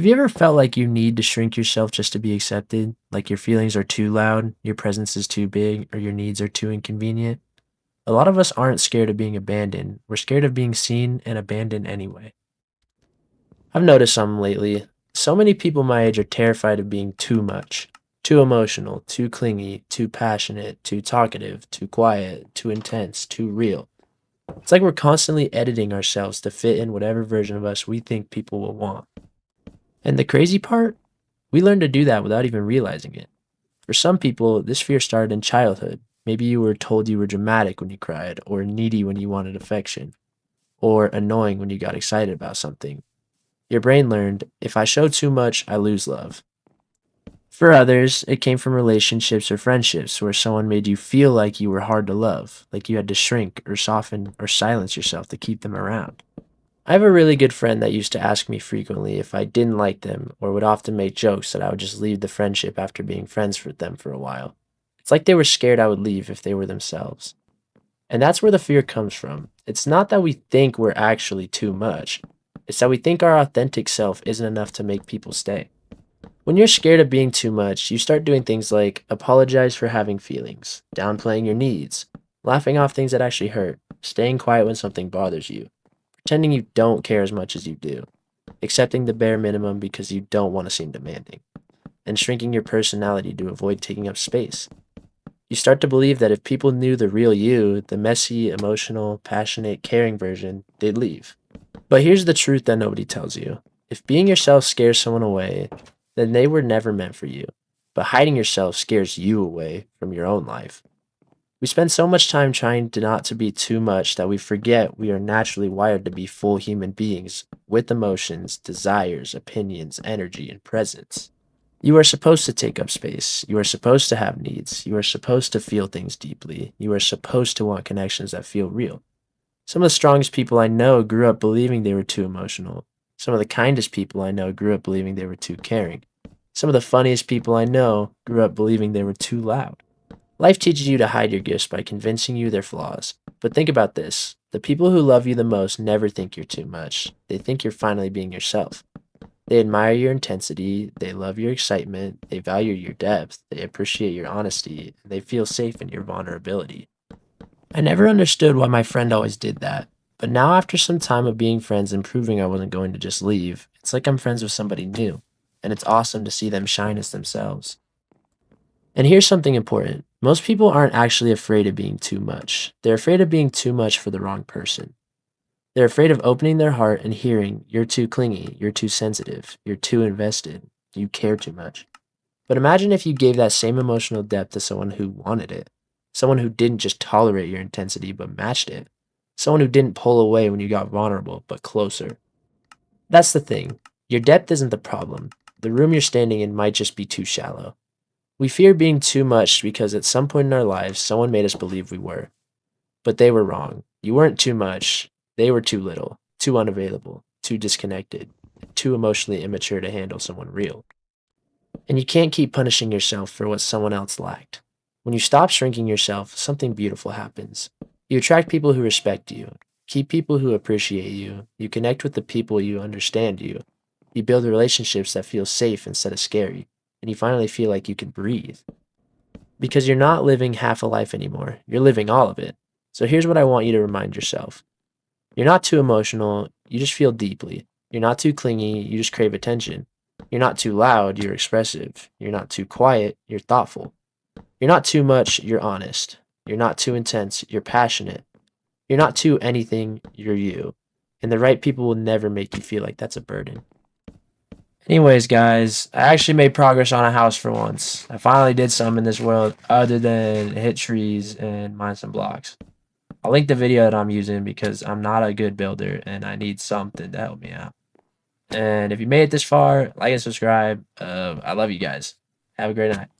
Have you ever felt like you need to shrink yourself just to be accepted? Like your feelings are too loud, your presence is too big, or your needs are too inconvenient? A lot of us aren't scared of being abandoned. We're scared of being seen and abandoned anyway. I've noticed something lately. So many people my age are terrified of being too much. Too emotional, too clingy, too passionate, too talkative, too quiet, too intense, too real. It's like we're constantly editing ourselves to fit in whatever version of us we think people will want. And the crazy part? We learn to do that without even realizing it. For some people, this fear started in childhood. Maybe you were told you were dramatic when you cried, or needy when you wanted affection, or annoying when you got excited about something. Your brain learned, if I show too much, I lose love. For others, it came from relationships or friendships where someone made you feel like you were hard to love, like you had to shrink or soften or silence yourself to keep them around. I have a really good friend that used to ask me frequently if I didn't like them or would often make jokes that I would just leave the friendship after being friends with them for a while. It's like they were scared I would leave if they were themselves. And that's where the fear comes from. It's not that we think we're actually too much, it's that we think our authentic self isn't enough to make people stay. When you're scared of being too much, you start doing things like apologize for having feelings, downplaying your needs, laughing off things that actually hurt, staying quiet when something bothers you, pretending you don't care as much as you do, accepting the bare minimum because you don't want to seem demanding, and shrinking your personality to avoid taking up space. You start to believe that if people knew the real you, the messy, emotional, passionate, caring version, they'd leave. But here's the truth that nobody tells you. If being yourself scares someone away, then they were never meant for you. But hiding yourself scares you away from your own life. We spend so much time trying to not to be too much that we forget we are naturally wired to be full human beings with emotions, desires, opinions, energy, and presence. You are supposed to take up space. You are supposed to have needs. You are supposed to feel things deeply. You are supposed to want connections that feel real. Some of the strongest people I know grew up believing they were too emotional. Some of the kindest people I know grew up believing they were too caring. Some of the funniest people I know grew up believing they were too loud. Life teaches you to hide your gifts by convincing you they're flaws. But think about this. The people who love you the most never think you're too much. They think you're finally being yourself. They admire your intensity, they love your excitement, they value your depth, they appreciate your honesty, and they feel safe in your vulnerability. I never understood why my friend always did that. But now, after some time of being friends and proving I wasn't going to just leave, it's like I'm friends with somebody new. And it's awesome to see them shine as themselves. And here's something important. Most people aren't actually afraid of being too much. They're afraid of being too much for the wrong person. They're afraid of opening their heart and hearing, you're too clingy, you're too sensitive, you're too invested, you care too much. But imagine if you gave that same emotional depth to someone who wanted it. Someone who didn't just tolerate your intensity but matched it. Someone who didn't pull away when you got vulnerable but closer. That's the thing. Your depth isn't the problem. The room you're standing in might just be too shallow. We fear being too much because at some point in our lives, someone made us believe we were. But they were wrong. You weren't too much. They were too little, too unavailable, too disconnected, too emotionally immature to handle someone real. And you can't keep punishing yourself for what someone else lacked. When you stop shrinking yourself, something beautiful happens. You attract people who respect you, keep people who appreciate you, you connect with the people who understand you, you build relationships that feel safe instead of scary, and you finally feel like you can breathe. Because you're not living half a life anymore, you're living all of it. So here's what I want you to remind yourself. You're not too emotional, you just feel deeply. You're not too clingy, you just crave attention. You're not too loud, you're expressive. You're not too quiet, you're thoughtful. You're not too much, you're honest. You're not too intense, you're passionate. You're not too anything, you're you. And the right people will never make you feel like that's a burden. Anyways, guys, I actually made progress on a house for once. I finally did some in this world other than hit trees and mine some blocks. I'll link the video that I'm using because I'm not a good builder and I need something to help me out. And if you made it this far, like and subscribe. I love you guys. Have a great night.